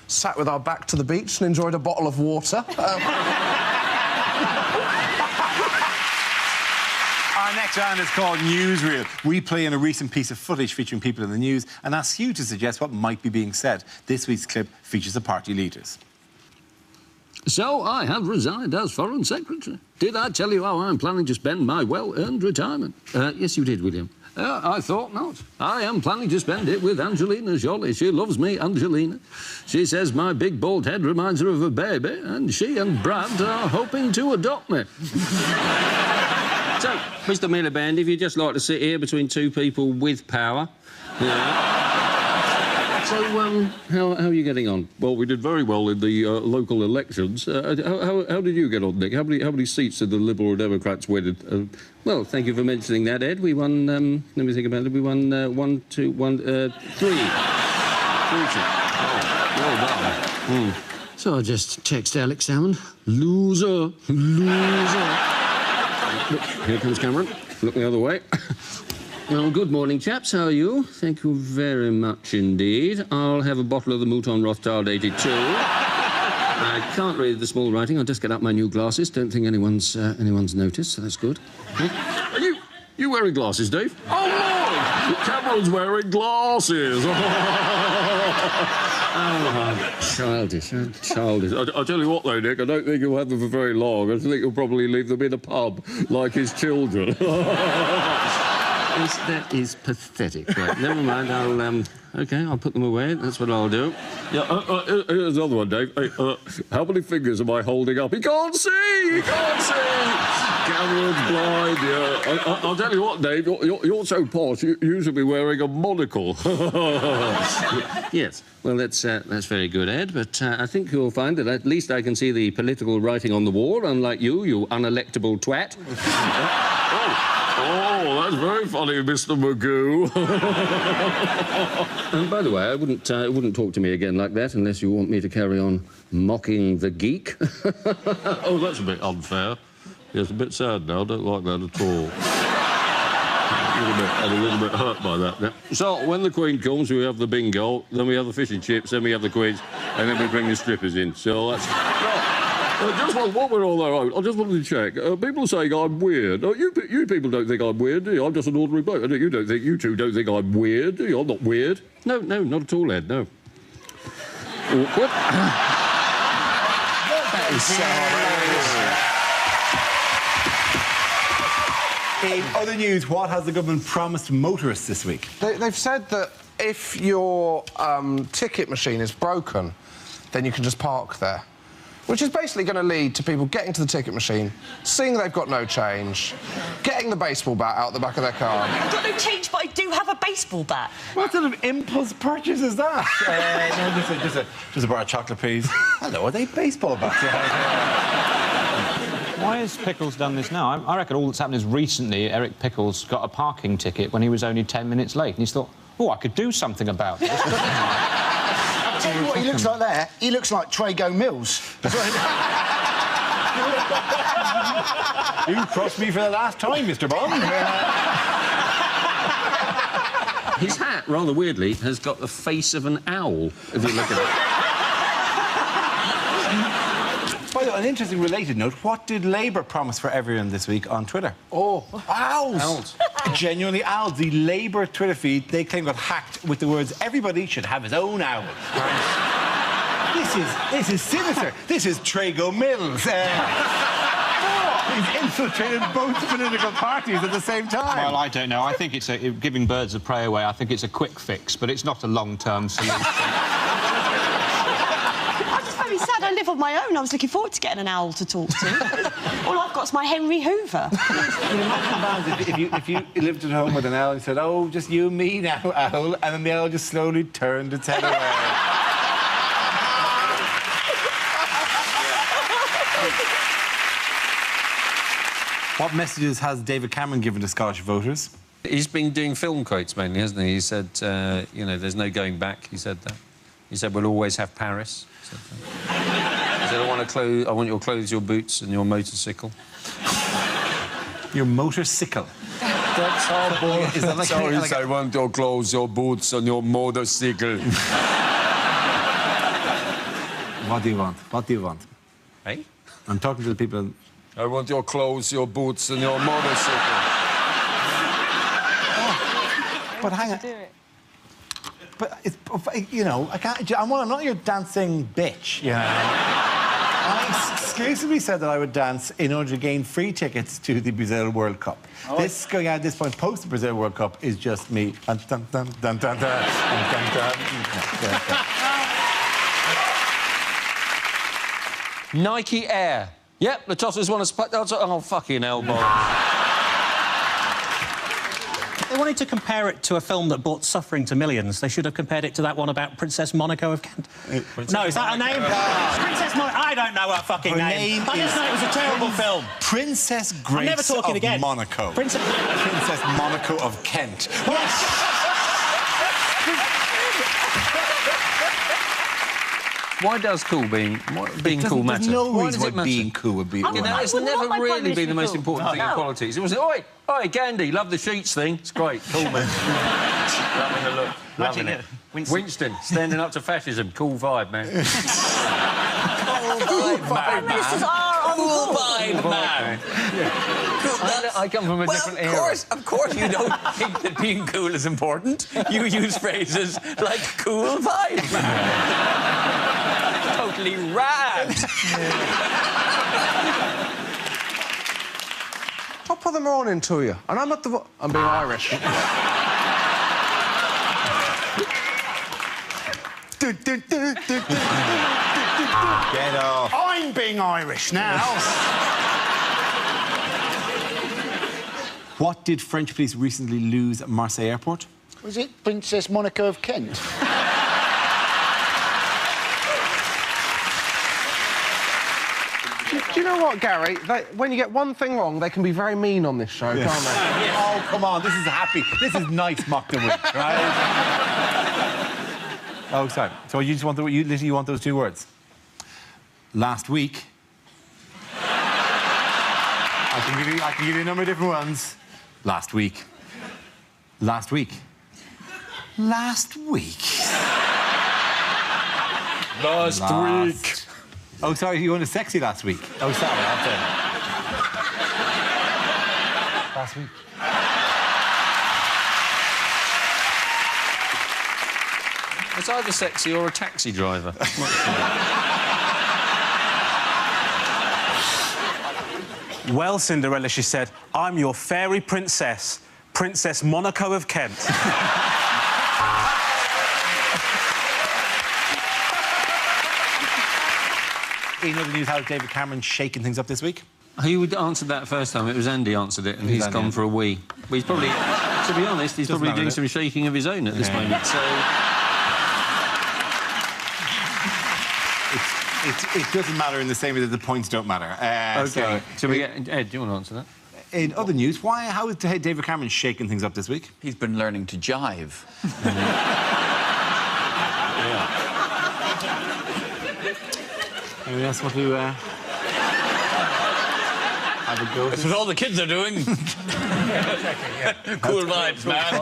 Sat with our back to the beach and enjoyed a bottle of water. Our next round is called Newsreel. We play in a recent piece of footage featuring people in the news and ask you to suggest what might be being said. This week's clip features the party leaders. So I have resigned as Foreign Secretary. Did I tell you how I'm planning to spend my well-earned retirement? Yes, you did, William. I thought not. I am planning to spend it with Angelina Jolie. She loves me, Angelina. She says my big bald head reminds her of a baby, and she and Brad are hoping to adopt me. So, Mr. Miliband, if you'd just like to sit here between two people with power... So, how are you getting on? Well, we did very well in the local elections. How did you get on, Nick? How many seats did the Liberal Democrats win? Well, thank you for mentioning that, Ed. We won, let me think about it, we won 3. 3 seats. Well done. So I just text Alex Salmond. Loser. Loser. Look, here comes Cameron. Look the other way. Well, good morning, chaps. How are you? Thank you very much indeed. I'll have a bottle of the Mouton Rothschild 82. I can't read the small writing. I'll just get up my new glasses. Don't think anyone's noticed, so that's good. Are you wearing glasses, Dave? Oh, no! Cameron's wearing glasses. Oh, childish, childish. I'll tell you what, though, Nick, I don't think he'll have them for very long. I think he'll probably leave them in a pub, like his children. That is pathetic. Right, never mind, I'll put them away. That's what I'll do. Yeah, here's another one, Dave. How many fingers am I holding up? He can't see! He can't see! Cameron's blind, yeah. I'll tell you what, Dave, you're so posh, you should be wearing a monocle. Yes, well, that's very good, Ed, but I think you'll find that at least I can see the political writing on the wall, unlike you unelectable twat. Oh, that's very funny, Mr. Magoo. And by the way, I wouldn't talk to me again like that unless you want me to carry on mocking the geek. Oh, that's a bit unfair. Yes, a bit sad now. I don't like that at all. I'm a little bit hurt by that now. So, when the Queen comes, we have the bingo, then we have the fish and chips, then we have the quiz, and then we bring the strippers in. So that's... just while we're on our own, I just wanted to check. People are saying I'm weird. You people don't think I'm weird, do you? I'm just an ordinary bloke. You two don't think I'm weird, do you? I'm not weird. No, not at all, Ed, no. awkward. That is so In other news, what has the government promised motorists this week? They've said that if your ticket machine is broken, then you can just park there. Which is basically going to lead to people getting to the ticket machine, seeing they've got no change, getting the baseball bat out the back of their car. I've got no change, but I do have a baseball bat. What sort of impulse purchase is that? No, just a bar of chocolate, please. Hello, are they baseball bats? Why has Pickles done this now? I reckon all that's happened is recently Eric Pickles got a parking ticket when he was only 10 minutes late, and he's thought, oh, I could do something about this. I'll tell you what he looks like there. He looks like Trago Mills. You crossed me for the last time, Mr. Bond. His hat, rather weirdly, has got the face of an owl, if you look at it. By the way, an interesting related note, what did Labour promise for everyone this week on Twitter? Oh, owls! Owls. Genuinely owls. The Labour Twitter feed, they claim, got hacked with the words, everybody should have his own owl. This is sinister. This is Trago Mills. He's infiltrated both political parties at the same time. Well, I don't know. I think it's giving birds of prey away. I think it's a quick fix, but it's not a long-term solution. I'm just very sad. I live on my own. I was looking forward to getting an owl to talk to. All I've got is my Henry Hoover. If you lived at home with an owl and said, oh, just you and me now, owl, and then the owl just slowly turned its head away. What messages has David Cameron given to Scottish voters? He's been doing film quotes mainly, hasn't he? He said, you know, there's no going back. He said that. He said, we'll always have Paris. He said, I want your clothes, your boots, and your motorcycle. Your motorcycle? That's our boy. Is that like I want your clothes, your boots, and your motorcycle. What do you want? What do you want? Hey? I'm talking to the people... I want your clothes, your boots, and your motorcycle. But hang on. But it's, you know, I'm not your dancing bitch. You know. I exclusively said that I would dance in order to gain free tickets to the Brazil World Cup. Oh. This going out at this point post the Brazil World Cup is just me. Dun, dun, dun, dun, dun, dun, dun, dun, dun. Nike Air. Yep, the Tossers want to... Oh, fucking hell, boy. They wanted to compare it to a film that brought suffering to millions. They should have compared it to that one about Princess Monaco of Kent. No, is that her name? Princess Monaco. I don't know her fucking name. I just know it was a terrible film. Princess Grace of Monaco. Princess Monaco of Kent. Yes. Why does cool being cool matter? There's no reason why being cool would be... You know, it's never really been the most important thing in politics. It was, oi, Gandhi, love the sheets thing. It's great, cool, man. Loving the look. Loving it. Winston, standing up to fascism. Cool vibe, man. Cool vibe, man. Cool vibe, man. I come from a different era. Of course you don't think that being cool is important. You use phrases like cool vibe, man. Totally rad. I'll put them on into you. And I'm being Irish. Get off. I'm being Irish now. What did French police recently lose at Marseille Airport? Was it Princess Monaco of Kent? Do you know what, Gary? When you get one thing wrong, they can be very mean on this show, can't they? Oh, come on, this is happy. This is nice mock the week, right? Oh, sorry. So you just want you want those two words? Last week. I can give you a number of different ones. Last week. Last week. Last week. Last week. Oh, sorry, you wanted sexy last week. Oh, sorry, that's it. Last week. It's either sexy or a taxi driver. Well, Cinderella, she said, I'm your fairy princess, Princess Monaco of Kent. In other news, how's David Cameron shaking things up this week? Who answered that first time? It was Andy answered it, and he's gone for a wee. But he's probably, to be honest, he's probably doing some shaking of his own at this moment, so... It doesn't matter in the same way that the points don't matter. OK, so we get... Ed, do you want to answer that? In other news, how is David Cameron shaking things up this week? He's been learning to jive. Anyone else want to have a go? That's what all the kids are doing. Cool vibes, man.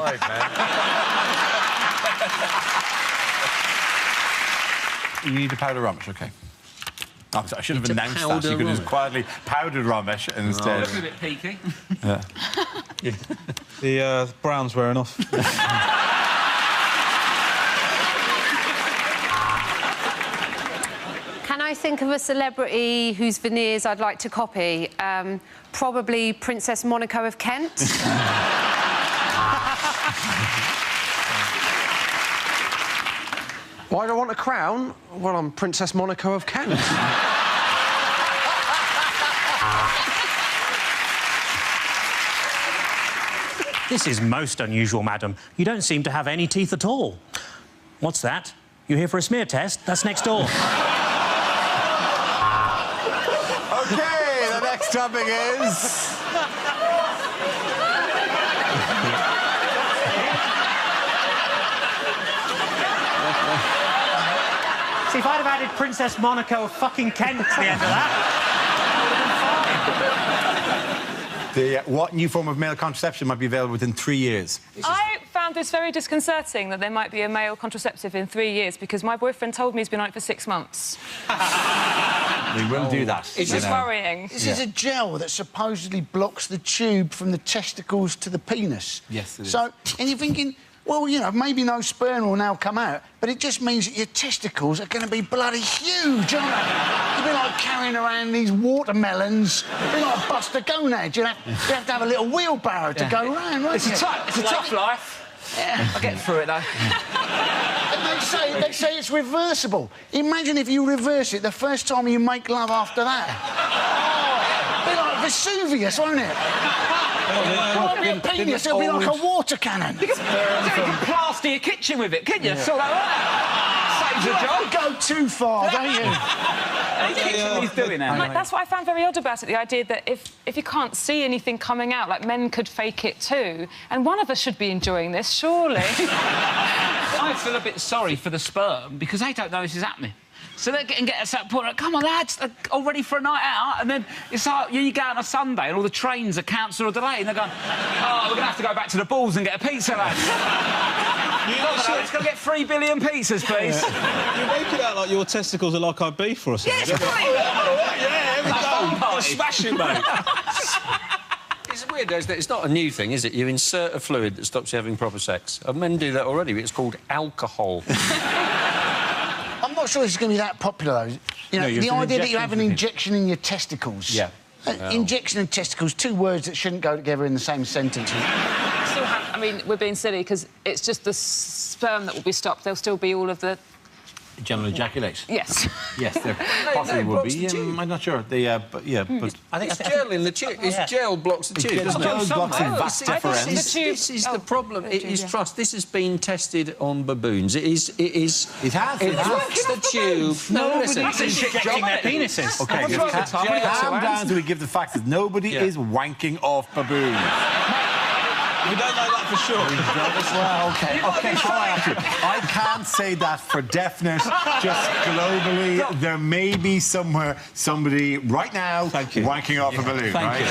You need to powder Ramesh, OK. Oh, I should have announced that. You could have just quietly powdered Ramesh instead. Looking a bit peaky. Yeah. The brown's wearing off. Can I think of a celebrity whose veneers I'd like to copy? Probably Princess Monaco of Kent. Why do I want a crown? Well, I'm Princess Monaco of Kent. This is most unusual, madam. You don't seem to have any teeth at all. What's that? You here for a smear test? That's next door. OK, the next topic is... See, if I'd have added Princess Monaco of fucking Kent to the end of that, What new form of male contraception might be available within 3 years? I found this very disconcerting that there might be a male contraceptive in 3 years because my boyfriend told me he's been on it for 6 months. We wouldn't do that. It's just worrying. This is a gel that supposedly blocks the tube from the testicles to the penis. Yes, it is. So, and you're thinking, well, you know, maybe no sperm will now come out, but it just means that your testicles are going to be bloody huge, aren't they? You'll be like carrying around these watermelons. You'll be like Buster Gonad. You have to have a little wheelbarrow to go round, won't It's you? a tough life. Yeah. I get through it, though. And they say it's reversible. Imagine if you reverse it the first time you make love after that. Oh, it'll be like Vesuvius, won't it? It'll be a penis, it'll be like a water cannon. You can plaster your kitchen with it, can you? Sort like that. Saves a job. Go too far, don't you? He's doing that. Like, that's what I found very odd about it, the idea that if you can't see anything coming out, like, men could fake it too, and one of us should be enjoying this, surely. I feel a bit sorry for the sperm because they don't know this is happening. So they're getting us to that point, like, come on, lads, all ready for a night out, and then it's like, you go on a Sunday and all the trains are cancelled or delayed, and they're going, oh, we're going to have to go back to the balls and get a pizza, lads. Let's go get 3 billion pizzas, please. You make it out like your testicles are like our beef or something. Yes, right. Yeah, here we go. Smashing, mate. It's weird, though, that it's not a new thing, is it? You insert a fluid that stops you having proper sex. Men do that already, but it's called alcohol. I'm not sure this is going to be that popular, though. You know, the idea that you have an injection in your testicles. Yeah. Injection and testicles, two words that shouldn't go together in the same sentence. I mean, we're being silly because it's just the sperm that will be stopped. There'll still be all of the... General ejaculate. Yes. Yes, there possibly would be. I'm not sure. But I think it's gel in the tube. It's gel blocks the tube. Gel blocks the vas deferens. This is the problem. It is trust. This has been tested on baboons. It has. It blocks the tube. No, listen. injecting their penises. OK, calm down till we give the facts that nobody is wanking off baboons. We don't know that for sure. Well, OK, I can't say that for definite. Just globally, there may be somewhere somebody right now wanking off a balloon, right?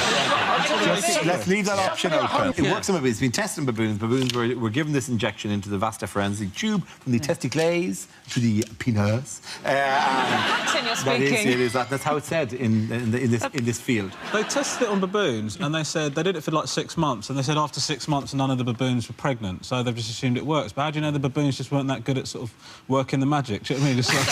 Just let's leave that option open. It works on baboons. It's been tested on baboons. Baboons were given this injection into the vas deferens, the tube from the testicles to the penis. Accent you're speaking. That's how it's said in this field. They tested it on baboons, and they said they did it for like 6 months, and they said after 6 6 months and none of the baboons were pregnant, so they've just assumed it works. But how do you know the baboons just weren't that good at sort of working the magic? Do you know what I mean? Just like...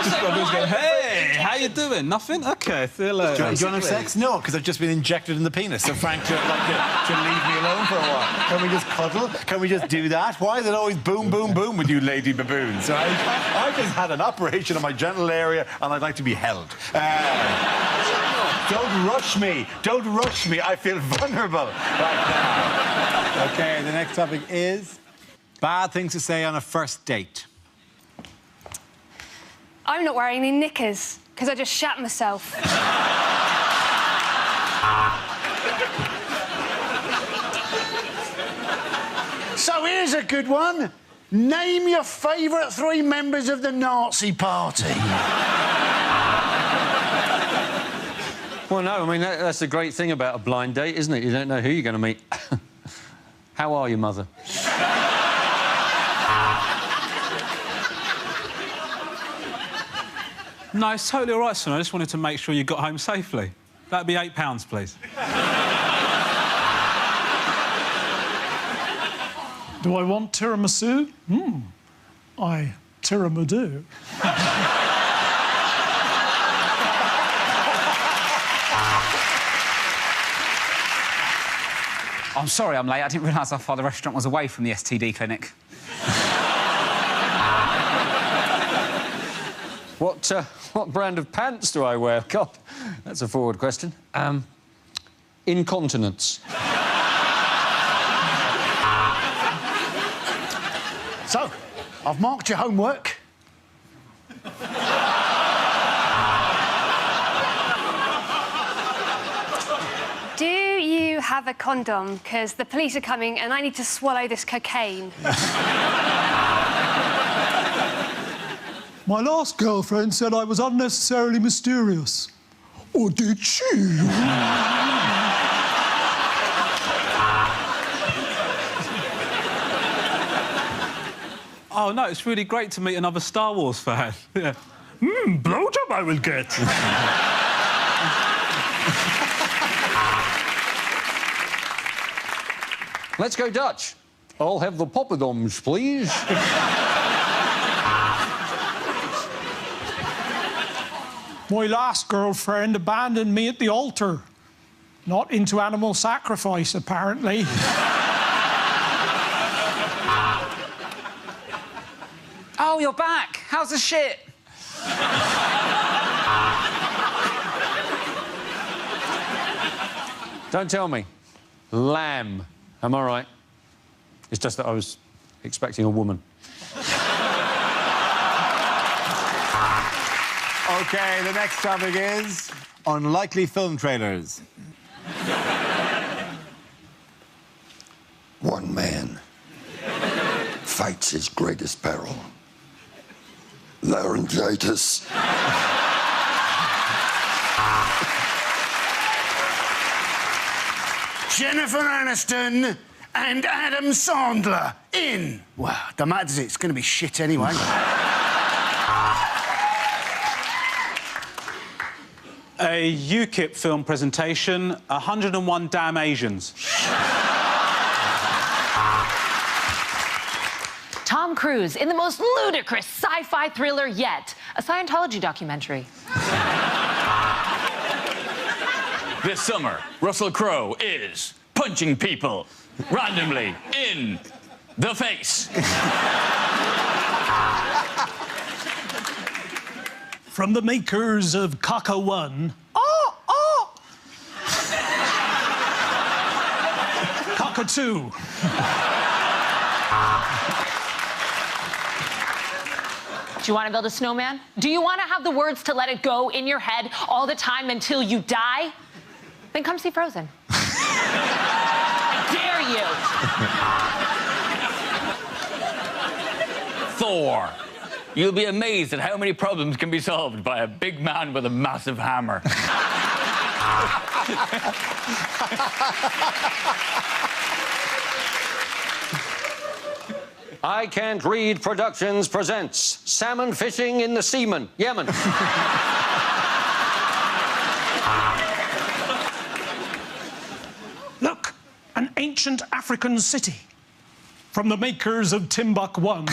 just baboons going, hey, how you doing? Nothing? OK, see you later. Do you want to have sex? No, because I've just been injected in the penis. So Frank should leave me alone for a while. Can we just cuddle? Can we just do that? Why is it always boom, boom, boom with you lady baboons? So I just had an operation on my genital area and I'd like to be held. Don't rush me. Don't rush me. I feel vulnerable right now. OK, the next topic is bad things to say on a first date. I'm not wearing any knickers, because I just shat myself. So here's a good one. Name your favourite 3 members of the Nazi Party. Well, no, I mean, that's the great thing about a blind date, isn't it? You don't know who you're going to meet. How are you, Mother? No, it's totally all right, son. I just wanted to make sure you got home safely. That'd be £8, please. Do I want tiramisu? I tiramisu. I'm sorry I'm late. I didn't realise how far the restaurant was away from the STD clinic. What brand of pants do I wear? God, that's a forward question. Incontinence. So, I've marked your homework. Do you have a condom? Because the police are coming and I need to swallow this cocaine. My last girlfriend said I was unnecessarily mysterious. Or did she? Oh, no, it's really great to meet another Star Wars fan. Yeah. Blowjob I will get. Let's go Dutch. I'll have the poppadoms, please. My last girlfriend abandoned me at the altar. Not into animal sacrifice, apparently. Oh, you're back. How's the shit? Don't tell me. Lamb. Am I right? It's just that I was expecting a woman. OK, the next topic is unlikely film trailers. One man fights his greatest peril. Laryngitis. Jennifer Aniston and Adam Sandler in. Well, don't matter, does it? It's going to be shit anyway. A UKIP film presentation, 101 Damn Asians. Tom Cruise in the most ludicrous sci-fi thriller yet, a Scientology documentary. This summer, Russell Crowe is punching people randomly in the face. From the makers of Kaka One. Kaka Two. Do you want to build a snowman? Do you want to have the words to let it go in your head all the time until you die? Then come see Frozen. I dare you. Thor. You'll be amazed at how many problems can be solved by a big man with a massive hammer. I Can't Read Productions presents Salmon Fishing in the Seaman, Yemen. Look, an ancient African city from the makers of Timbuk 1.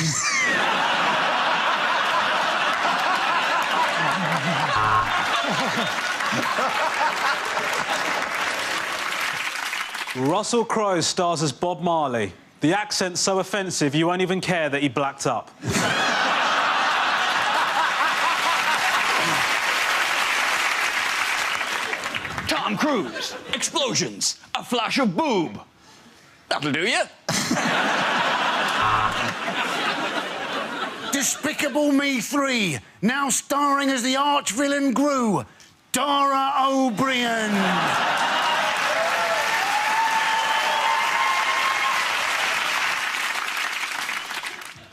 Russell Crowe stars as Bob Marley. The accent's so offensive you won't even care that he blacked up. Tom Cruise, explosions, a flash of boob. That'll do you. Despicable Me 3, now starring as the arch-villain Gru, Dara O'Brien.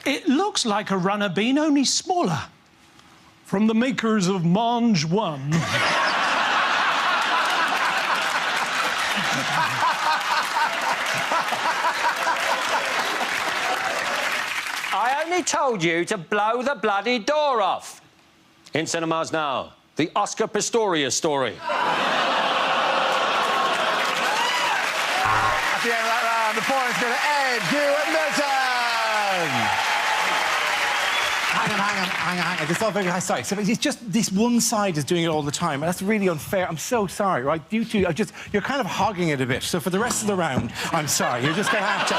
It looks like a runner bean, only smaller. From the makers of Mange 1. I only told you to blow the bloody door off. In cinemas now, the Oscar Pistorius story. At the end of that round, the point's going to Ed Hewitt Milton. Hang on. It's all very sorry. So it's just this one side is doing it all the time, and that's really unfair. I'm so sorry, right? You two are you're kind of hogging it a bit. So for the rest of the round, I'm sorry. You're just going to have to.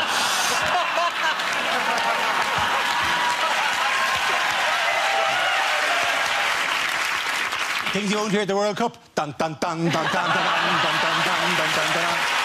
Things you won't hear at the World Cup. Dun dun dun dun dun dun dun dun dun dun dun dun dun.